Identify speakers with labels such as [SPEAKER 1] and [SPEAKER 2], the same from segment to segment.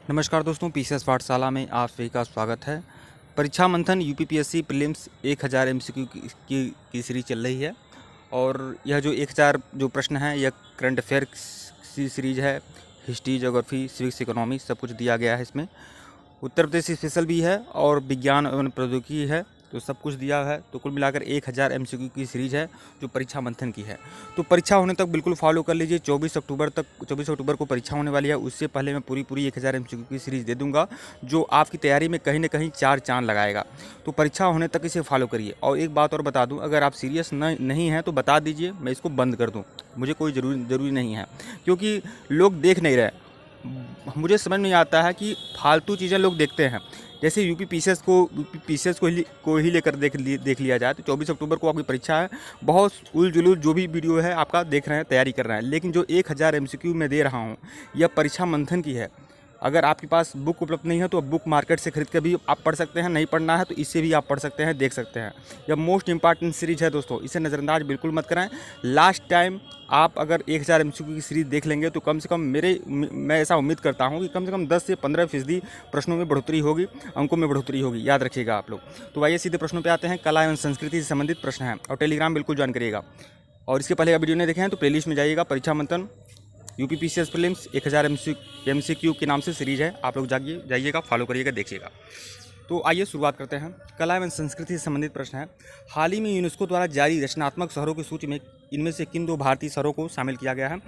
[SPEAKER 1] नमस्कार दोस्तों, पीसीएस पाठशाला में आप सभी का स्वागत है। परीक्षा मंथन यूपीपीएससी प्रीलिम्स 1000 एमसीक्यू की सीरीज चल रही है और यह जो 1000 जो प्रश्न हैं यह करंट अफेयर की सीरीज है। हिस्ट्री, ज्योग्राफी, सिविक्स, इकोनॉमी सब कुछ दिया गया है इसमें। उत्तर प्रदेश स्पेशल भी है और विज्ञान एवं प्रौद्योगिकी है, तो सब कुछ दिया है। तो कुल मिलाकर 1000 एमसीक्यू की सीरीज है जो परीक्षा मंथन की है। तो परीक्षा होने तक बिल्कुल फॉलो कर लीजिए। 24 अक्टूबर को परीक्षा होने वाली है। उससे पहले मैं पूरी 1000 एमसीक्यू की सीरीज दे दूंगा जो आपकी तैयारी में कहीं ना कहीं 4 चांद लगाएगा। तो परीक्षा होने तक इसे फॉलो करिए। और एक बात और बता दूं, अगर आप सीरियस नहीं हैं तो बता दीजिए, मैं इसको बंद कर दूं। मुझे कोई ज़रूरी नहीं है, क्योंकि लोग देख नहीं रहे। मुझे समझ नहीं आता है कि फालतू चीज़ें लोग देखते हैं। जैसे यूपी पीसीएस को ही लेकर देख लिया जाए तो 24 अक्टूबर को आपकी परीक्षा है। बहुत उल-जुलूल जो भी वीडियो है आपका देख रहे हैं, तैयारी कर रहे हैं, लेकिन जो 1000 एमसीक्यू मैं दे रहा हूँ यह परीक्षा मंथन की है। अगर आपके पास बुक उपलब्ध नहीं है तो बुक मार्केट से खरीद कर भी आप पढ़ सकते हैं। नहीं पढ़ना है तो इससे भी आप पढ़ सकते हैं, देख सकते हैं। यह मोस्ट इंपॉर्टेंट सीरीज है दोस्तों, इसे नज़रअंदाज बिल्कुल मत करें। लास्ट टाइम आप अगर 1000 एमसीक्यू की सीरीज देख लेंगे तो कम से कम मैं ऐसा उम्मीद करता हूं कि कम से कम 10 से 15% प्रश्नों में बढ़ोतरी होगी, अंकों में बढ़ोतरी होगी। याद रखिएगा आप लोग। तो आइए सीधे प्रश्नों पे आते हैं। कला एवं संस्कृति से संबंधित प्रश्न हैं और टेलीग्राम बिल्कुल ज्वाइन करिएगा। और इसके पहले वीडियो नहीं देखे हैं तो प्लेलिस्ट में जाइएगा। परीक्षा मंथन यूपी पीसीएस प्रीलिम्स 1000 एमसीक्यू के नाम से सीरीज है। आप लोग जाइएगा, फॉलो करिएगा, देखिएगा। तो आइए शुरुआत करते हैं। कला एवं संस्कृति से संबंधित प्रश्न है। हाल ही में यूनेस्को द्वारा जारी रचनात्मक शहरों की सूची में इनमें से किन 2 भारतीय शहरों को शामिल किया गया है?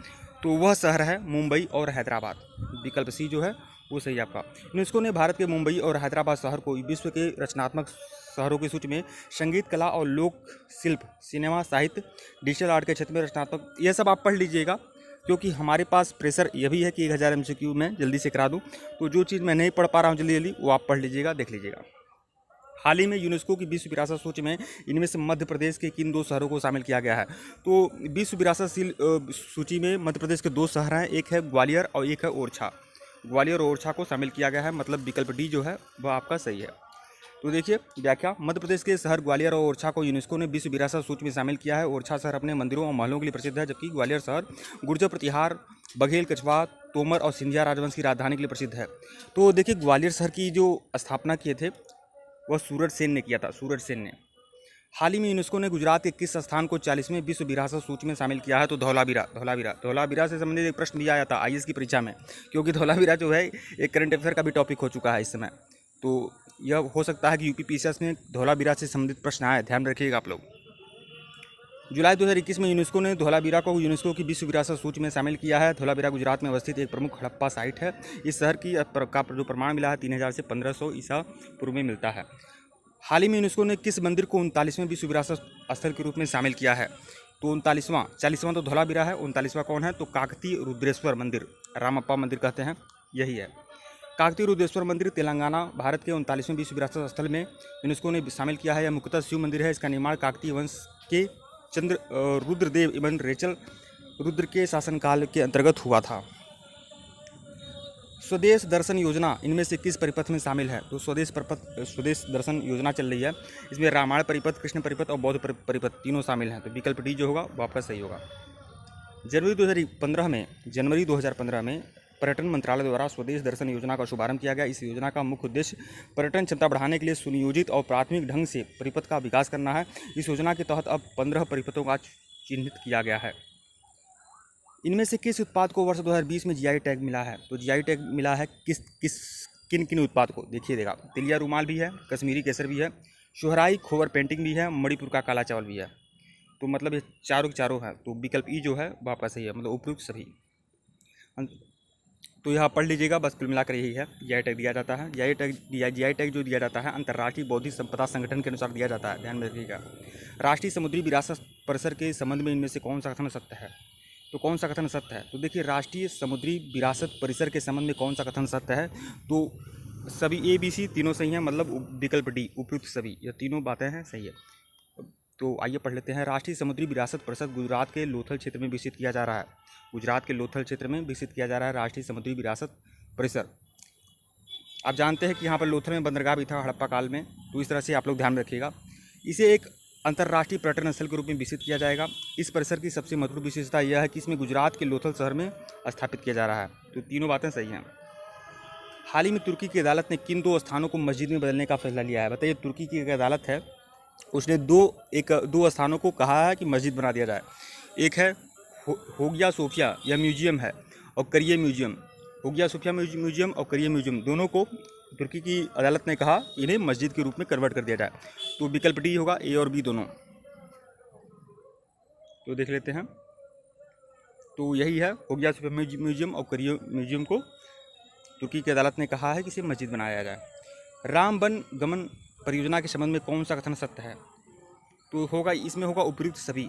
[SPEAKER 1] तो वह शहर है मुंबई और हैदराबाद। विकल्प सी जो है वो सही आपका। यूनेस्को ने भारत के मुंबई और हैदराबाद शहर को विश्व के रचनात्मक शहरों की सूची में संगीत, कला और लोक शिल्प, सिनेमा, साहित्य, डिजिटल आर्ट के क्षेत्र में रचनात्मक, यह सब आप पढ़ लीजिएगा, क्योंकि हमारे पास प्रेशर यह भी है कि 1000 एमसीक्यू में जल्दी से करा दूं। तो जो चीज़ मैं नहीं पढ़ पा रहा हूं जल्दी वो आप पढ़ लीजिएगा, देख लीजिएगा। हाल ही में यूनेस्को की विश्व विरासत सूची में इनमें से मध्य प्रदेश के किन 2 शहरों को शामिल किया गया है? तो विश्व विरासत सूची में मध्य प्रदेश के 2 शहर हैं, एक है ग्वालियर और एक है ओरछा। ग्वालियर और ओरछा को शामिल किया गया है, मतलब विकल्प डी जो है वह आपका सही है। तो देखिए व्याख्या। मध्य प्रदेश के शहर ग्वालियर और ओरछा को यूनेस्को ने विश्व विरासत सूची में शामिल किया है। ओरछा शहर अपने मंदिरों और महलों के लिए प्रसिद्ध है, जबकि ग्वालियर शहर गुर्जर प्रतिहार, बघेल, कछवाहा, तोमर और सिंधिया राजवंश की राजधानी के लिए प्रसिद्ध है। तो देखिए ग्वालियर शहर की जो स्थापना किए थे वह सूरज सेन ने किया था, सूरज सेन ने। हाल ही में यूनेस्को ने गुजरात के किस स्थान को 40वें विश्व विरासत सूची में शामिल किया है? तो धौलावीरा से संबंधित एक प्रश्न दिया जाता है आईएएस की परीक्षा में, क्योंकि धौलावीरा जो है एक करंट अफेयर का भी टॉपिक हो चुका है इस समय। तो यह हो सकता है कि यूपी पीसीएस में धौलावीरा से संबंधित प्रश्न आए, ध्यान रखिएगा आप लोग। जुलाई 2021 में यूनेस्को ने धौलावीरा को यूनेस्को की विश्व विरासत सूची में शामिल किया है। धौलावीरा गुजरात में अवस्थित एक प्रमुख हड़प्पा साइट है। इस शहर का जो प्रमाण मिला है 3000 से 1500 ईसा पूर्व में मिलता है। हाल ही में यूनेस्को ने किस मंदिर को 39वें विश्व विरासत स्थल के रूप में शामिल किया है? तो 40वां तो धौलावीरा है, 39वां कौन है? तो काकतीय रुद्रेश्वर मंदिर, रामप्पा मंदिर कहते हैं, यही है। काकतीय रुद्रेश्वर मंदिर तेलंगाना भारत के 39वें विश्व विरासत स्थल में यूनेस्को ने शामिल किया है। यह मुख्यतः शिव मंदिर है। इसका निर्माण काकतीय वंश के रुद्रदेव एवं रेचल रुद्र के शासनकाल के अंतर्गत हुआ था। स्वदेश दर्शन योजना इनमें से किस परिपथ में शामिल है? तो स्वदेश दर्शन योजना चल रही है। इसमें रामायण परिपथ, कृष्ण परिपथ और बौद्ध परिपथ तीनों शामिल हैं। तो विकल्प डी जो होगा वो आपका सही होगा। जनवरी 2015 में पर्यटन मंत्रालय द्वारा स्वदेश दर्शन योजना का शुभारंभ किया गया। इस योजना का मुख्य उद्देश्य पर्यटन क्षमता बढ़ाने के लिए सुनियोजित और प्राथमिक ढंग से परिपथ का विकास करना है। इस योजना के तहत अब 15 परिपथों का चिन्हित किया गया है। इनमें से किस उत्पाद को वर्ष 2020 में जीआई टैग मिला है? तो जीआई टैग मिला है किन उत्पाद को? देखिए देगा, तिलिया रुमाल भी है, कश्मीरी केसर भी है, सोहराई खोबर पेंटिंग भी है, मणिपुर का काला चावल भी है। तो मतलब ये चारों के चारों हैं। तो विकल्प ई जो है वो आपका सही है, मतलब उपयुक्त सभी। तो यहाँ पढ़ लीजिएगा, बस कुल मिलाकर यही है। जीआई टैग दिया जाता है। जीआई टैग जो दिया जाता है अंतर्राष्ट्रीय बौद्धिक संपदा संगठन के अनुसार दिया जाता है, ध्यान में रखिएगा। राष्ट्रीय समुद्री विरासत परिसर के संबंध में इनमें से कौन सा कथन सत्य है? तो कौन सा कथन सत्य है? तो देखिए राष्ट्रीय समुद्री विरासत परिसर के संबंध में कौन सा कथन सत्य है? तो सभी ABC तीनों सही हैं, मतलब विकल्प डी उपयुक्त सभी, यह तीनों बातें हैं सही है। तो आइए पढ़ लेते हैं। राष्ट्रीय समुद्री विरासत परिषद गुजरात के लोथल क्षेत्र में विकसित किया जा रहा है। गुजरात के लोथल क्षेत्र में विकसित किया जा रहा है राष्ट्रीय समुद्री विरासत परिसर। आप जानते हैं कि यहाँ पर लोथल में बंदरगाह भी था हड़प्पा काल में, तो इस तरह से आप लोग ध्यान रखिएगा। इसे एक अंतर्राष्ट्रीय पर्यटन स्थल के रूप में विकसित किया जाएगा। इस परिसर की सबसे महत्वपूर्ण विशेषता यह है कि इसमें गुजरात के लोथल शहर में स्थापित किया जा रहा है। तो तीनों बातें सही हैं। हाल ही में तुर्की की अदालत ने किन 2 स्थानों को मस्जिद में बदलने का फैसला लिया है? बताइए, तुर्की की एक अदालत है, उसने दो स्थानों को कहा है कि मस्जिद बना दिया जाए। एक है होगिया सोफिया, यह म्यूजियम है, और करिए म्यूजियम। होगिया सोफिया म्यूजियम और करिए म्यूजियम दोनों को तुर्की की अदालत ने कहा इन्हें मस्जिद के रूप में कन्वर्ट कर दिया जाए। तो विकल्प डी होगा, ए और बी दोनों। तो देख लेते हैं। तो यही है, होगिया सोफिया म्यूजियम और करिए म्यूजियम को तुर्की की अदालत ने कहा है कि इसे मस्जिद बनाया जाए। राम वन गमन परियोजना के संबंध में कौन सा कथन सत्य है? तो होगा, इसमें होगा उपयुक्त सभी।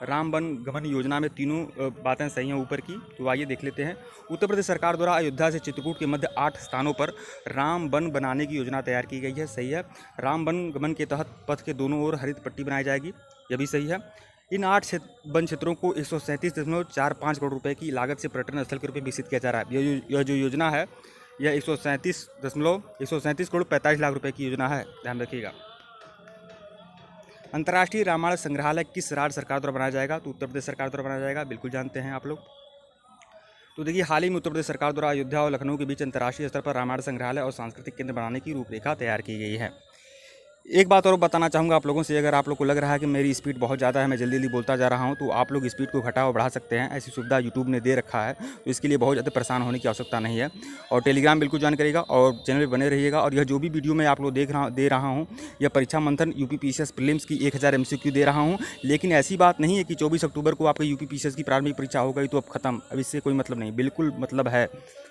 [SPEAKER 1] राम वन गमन योजना में तीनों बातें सही हैं ऊपर की। तो आइए देख लेते हैं। उत्तर प्रदेश सरकार द्वारा अयोध्या से चित्रकूट के मध्य 8 स्थानों पर राम वन बनाने की योजना तैयार की गई है। सही है। राम वन गमन के तहत पथ के दोनों ओर हरित पट्टी बनाई जाएगी, यह भी सही है। इन 8 वन क्षेत्रों को 137.45 करोड़ रुपए की लागत से पर्यटन स्थल के रूप में विकसित किया जा रहा है। यह जो योजना है, यह 137 करोड़ 45 लाख रुपए की योजना है, ध्यान रखिएगा। अंतर्राष्ट्रीय रामायण संग्रहालय किस राज्य सरकार द्वारा बनाया जाएगा? तो उत्तर प्रदेश सरकार द्वारा बनाया जाएगा, बिल्कुल जानते हैं आप लोग। तो देखिए, हाल ही में उत्तर प्रदेश सरकार द्वारा अयोध्या और लखनऊ के बीच अंतर्राष्ट्रीय स्तर पर रामायण संग्रहालय और सांस्कृतिक केंद्र बनाने की रूपरेखा तैयार की गई है। एक बात और बताना चाहूँगा आप लोगों से, अगर आप लोग को लग रहा है कि मेरी स्पीड बहुत ज़्यादा है, मैं जल्दी जल्दी बोलता जा रहा हूँ, तो आप लोग स्पीड को घटा और बढ़ा सकते हैं। ऐसी सुविधा यूट्यूब ने दे रखा है, तो इसके लिए बहुत ज़्यादा परेशान होने की आवश्यकता नहीं है। और टेलीग्राम बिल्कुल ज्वाइन करिएगा और चैनल पर बने रहिएगा। और यह जो भी वीडियो मैं आप लोग दे रहा हूँ, यह परीक्षा मंथन यूपीपीसीएस प्रीलिम्स की 1000 MCQ दे रहा हूँ। लेकिन ऐसी बात नहीं है कि 24 अक्टूबर को आपके यूपीपीसीएस की प्रारंभिक परीक्षा हो गई तो अब खत्म, अब इससे कोई मतलब नहीं, बिल्कुल मतलब है।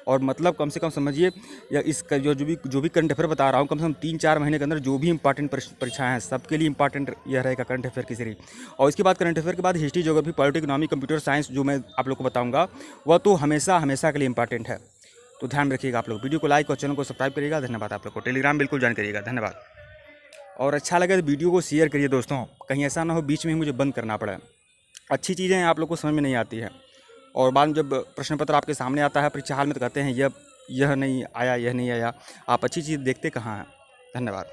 [SPEAKER 1] और मतलब कम से कम समझिए, या इसका जो भी करंट अफेयर बता रहा हूँ, कम से कम 3-4 महीने के अंदर जो भी इंपॉर्टेंट परीक्षाएं हैं, सबके लिए इंपॉर्टेंट यह रहेगा करंट अफेयर की सीरीज। और इसके बाद करंट अफेयर के बाद history, geography, politics, economy, computer science जो मैं आप लोग को बताऊंगा, वह तो हमेशा हमेशा के लिए इंपॉर्टेंट है। तो ध्यान रखिएगा आप लोग। वीडियो को लाइक और चैनल को सब्सक्राइब करिएगा। धन्यवाद आप लोग को। टेलीग्राम बिल्कुल ज्वाइन करिएगा। धन्यवाद। और अच्छा लगे तो वीडियो को शेयर करिए दोस्तों, कहीं ऐसा ना हो बीच में ही मुझे बंद करना पड़े। अच्छी चीज़ें आप लोग को समझ में नहीं आती है, और बाद में जब प्रश्न पत्र आपके सामने आता है परीक्षा हाल में, तो कहते हैं यह नहीं आया, यह नहीं आया। आप अच्छी चीज़ देखते कहाँ हैं? धन्यवाद।